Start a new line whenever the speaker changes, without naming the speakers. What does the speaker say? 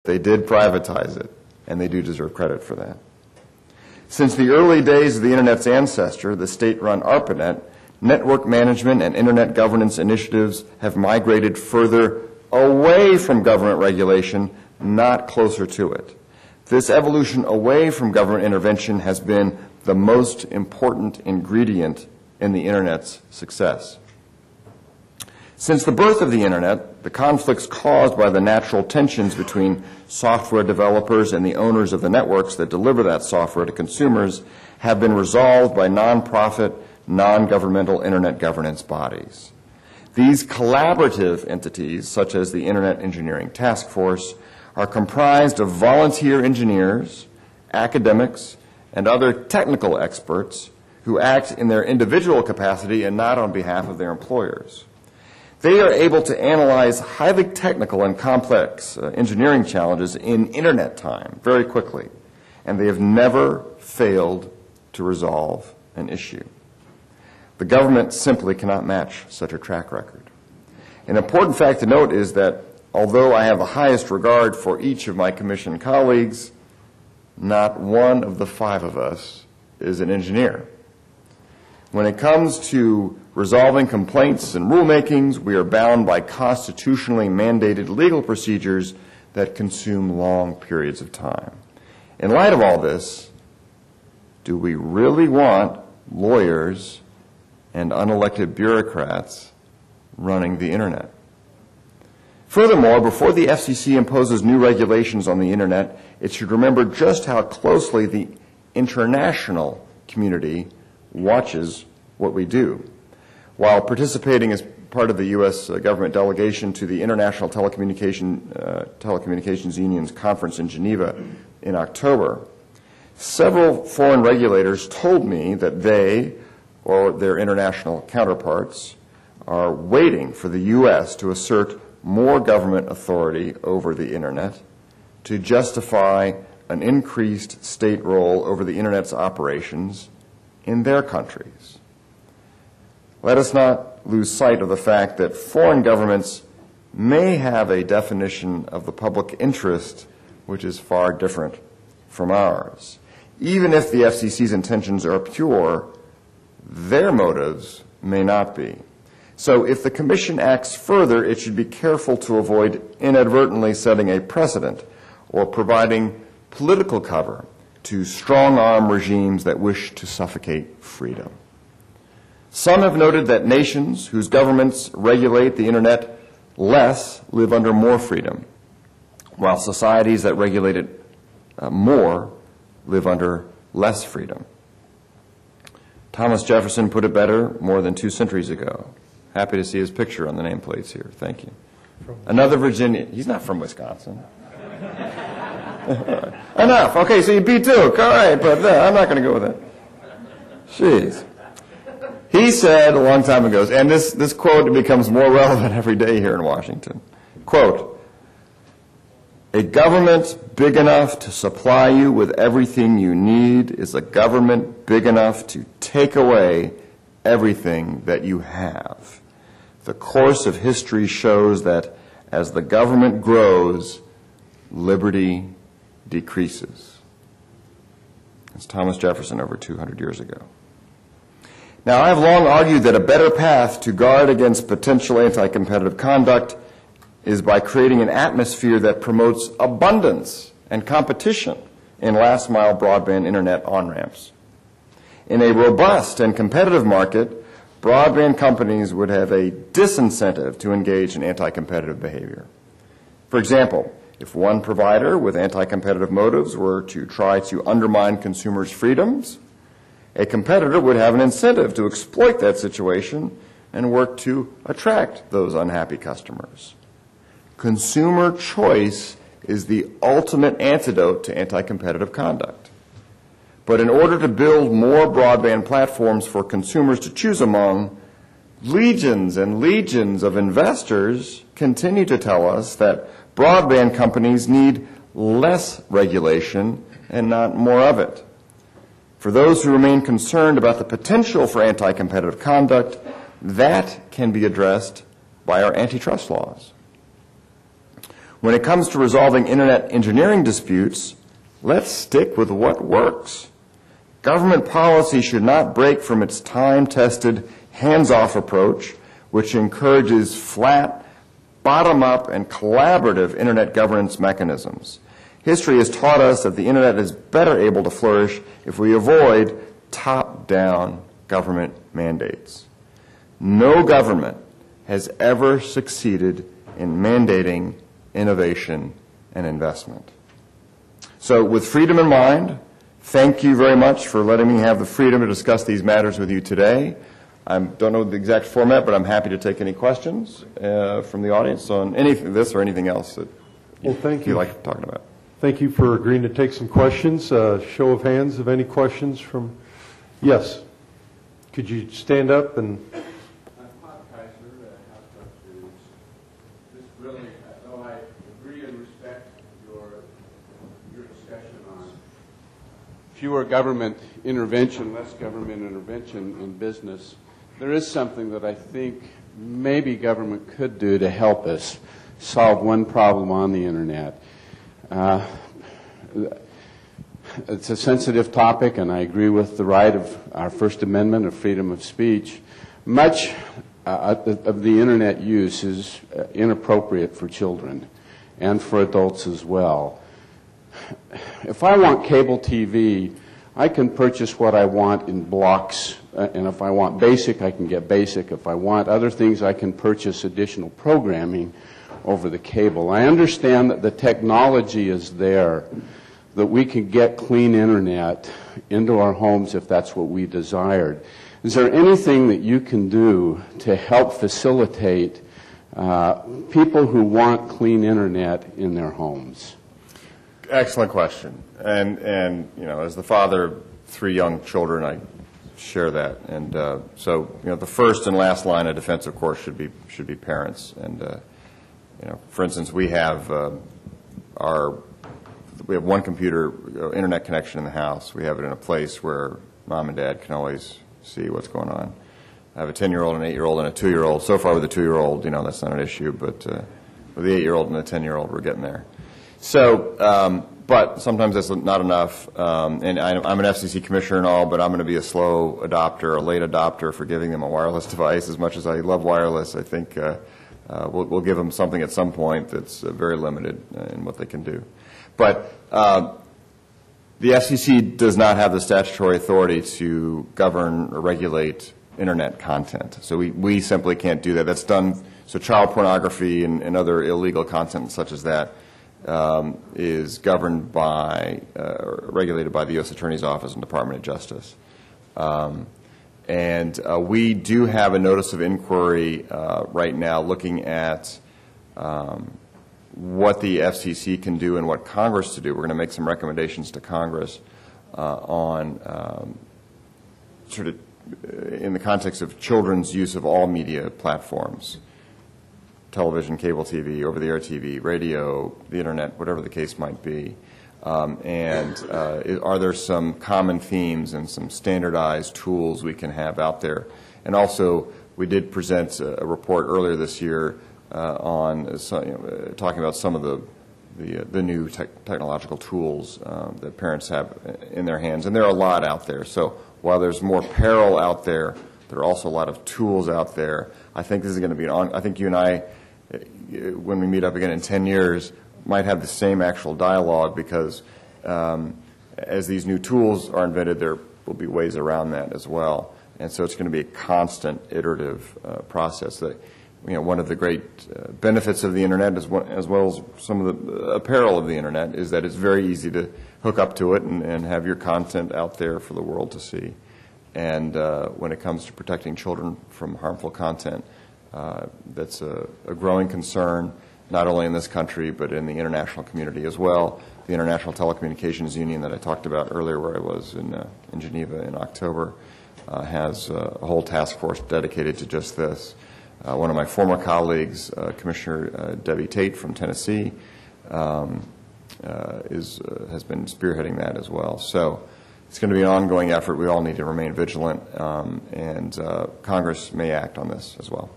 They did privatize it, and they do deserve credit for that. Since the early days of the Internet's ancestor, the state-run ARPANET, network management and Internet governance initiatives have migrated further away from government regulation, not closer to it. This evolution away from government intervention has been the most important ingredient in the Internet's success. Since the birth of the Internet, the conflicts caused by the natural tensions between software developers and the owners of the networks that deliver that software to consumers have been resolved by nonprofit, non-governmental Internet governance bodies. These collaborative entities, such as the Internet Engineering Task Force, are comprised of volunteer engineers, academics, and other technical experts who act in their individual capacity and not on behalf of their employers. They are able to analyze highly technical and complex engineering challenges in Internet time very quickly, and they have never failed to resolve an issue. The government simply cannot match such a track record. An important fact to note is that although I have the highest regard for each of my commission colleagues, not one of the five of us is an engineer. When it comes to resolving complaints and rulemakings, we are bound by constitutionally mandated legal procedures that consume long periods of time. In light of all this, do we really want lawyers and unelected bureaucrats running the Internet? Furthermore, before the FCC imposes new regulations on the Internet, it should remember just how closely the international community watches what we do. While participating as part of the U.S. government delegation to the International Telecommunications Union's conference in Geneva in October, several foreign regulators told me that they, or their international counterparts, are waiting for the U.S. to assert more government authority over the Internet to justify an increased state role over the Internet's operations in their countries. Let us not lose sight of the fact that foreign governments may have a definition of the public interest which is far different from ours. Even if the FCC's intentions are pure, their motives may not be. So if the Commission acts further, it should be careful to avoid inadvertently setting a precedent or providing political cover to strong-arm regimes that wish to suffocate freedom. Some have noted that nations whose governments regulate the Internet less live under more freedom, while societies that regulate it more live under less freedom. Thomas Jefferson put it better more than 2 centuries ago. Happy to see his picture on the nameplates here. Thank you. Another Virginian. He's not from Wisconsin. Enough. Okay, so you beat Duke. All right, but I'm not going to go with that. Jeez. He said a long time ago, and this quote becomes more relevant every day here in Washington, quote, "A government big enough to supply you with everything you need is a government big enough to take away everything that you have. The course of history shows that as the government grows, liberty decreases." It's Thomas Jefferson over 200 years ago. Now, I have long argued that a better path to guard against potential anti-competitive conduct is by creating an atmosphere that promotes abundance and competition in last-mile broadband Internet on-ramps. In a robust and competitive market, broadband companies would have a disincentive to engage in anti-competitive behavior. For example, if one provider with anti-competitive motives were to try to undermine consumers' freedoms, a competitor would have an incentive to exploit that situation and work to attract those unhappy customers. Consumer choice is the ultimate antidote to anti-competitive conduct. But in order to build more broadband platforms for consumers to choose among, legions and legions of investors continue to tell us that broadband companies need less regulation and not more of it. For those who remain concerned about the potential for anti-competitive conduct, that can be addressed by our antitrust laws. When it comes to resolving Internet engineering disputes, let's stick with what works. Government policy should not break from its time-tested, hands-off approach, which encourages flat, bottom-up, and collaborative Internet governance mechanisms. History has taught us that the Internet is better able to flourish if we avoid top-down government mandates. No government has ever succeeded in mandating innovation and investment. So with freedom in mind, thank you very much for letting me have the freedom to discuss these matters with you today. I don't know the exact format, but I'm happy to take any questions from the audience on anything, this or anything else that you like talking about.
Thank you for agreeing to take some questions. Show of hands of any questions from, yes. Could you stand up and...
Though I agree and respect your discussion on fewer government intervention, less government intervention in business, there is something that I think maybe government could do to help us solve one problem on the Internet. It's a sensitive topic, and I agree with the right of our First Amendment of freedom of speech. Much of the Internet use is inappropriate for children and for adults as well. If I want cable TV, I can purchase what I want in blocks, and if I want basic, I can get basic. If I want other things, I can purchase additional programming over the cable. I understand that the technology is there, that we can get clean Internet into our homes if that's what we desired. Is there anything that you can do to help facilitate people who want clean Internet in their homes?
Excellent question. And you know, as the father of 3 young children, I share that. And so, you know, the first and last line of defense, of course, should be parents. And you know, for instance, we have one computer, internet connection in the house. We have it in a place where mom and dad can always see what's going on. I have a 10-year-old, an 8-year-old, and a 2-year-old. So far with the 2-year-old, you know, that's not an issue, but with the 8-year-old and the 10-year-old, we're getting there. So, but sometimes that's not enough. And I'm an FCC commissioner and all, but I'm going to be a slow adopter, a late adopter for giving them a wireless device. As much as I love wireless, I think we'll give them something at some point that's very limited in what they can do. But the FCC does not have the statutory authority to govern or regulate Internet content. So we simply can't do that. That's done, so child pornography and other illegal content such as that is governed by, regulated by the U.S. Attorney's Office and Department of Justice. And we do have a notice of inquiry right now looking at what the FCC can do and what Congress to do. We're going to make some recommendations to Congress on sort of in the context of children's use of all media platforms, television, cable TV, over-the-air TV, radio, the Internet, whatever the case might be. And are there some common themes and some standardized tools we can have out there? And also, we did present a report earlier this year on talking about some of the new technological tools that parents have in their hands, and there are a lot out there. So while there's more peril out there, there are also a lot of tools out there. I think this is going to be I think you and I, when we meet up again in 10 years, might have the same actual dialogue because as these new tools are invented, there will be ways around that as well. And so it's going to be a constant iterative process. That, you know, one of the great benefits of the Internet, as well as some of the peril of the Internet, is that it's very easy to hook up to it and have your content out there for the world to see. And when it comes to protecting children from harmful content, that's a growing concern, not only in this country, but in the international community as well. The International Telecommunications Union that I talked about earlier, where I was in Geneva in October, has a whole task force dedicated to just this. One of my former colleagues, Commissioner Debbie Tate from Tennessee, has been spearheading that as well. So it's going to be an ongoing effort. We all need to remain vigilant, and Congress may act on this as well.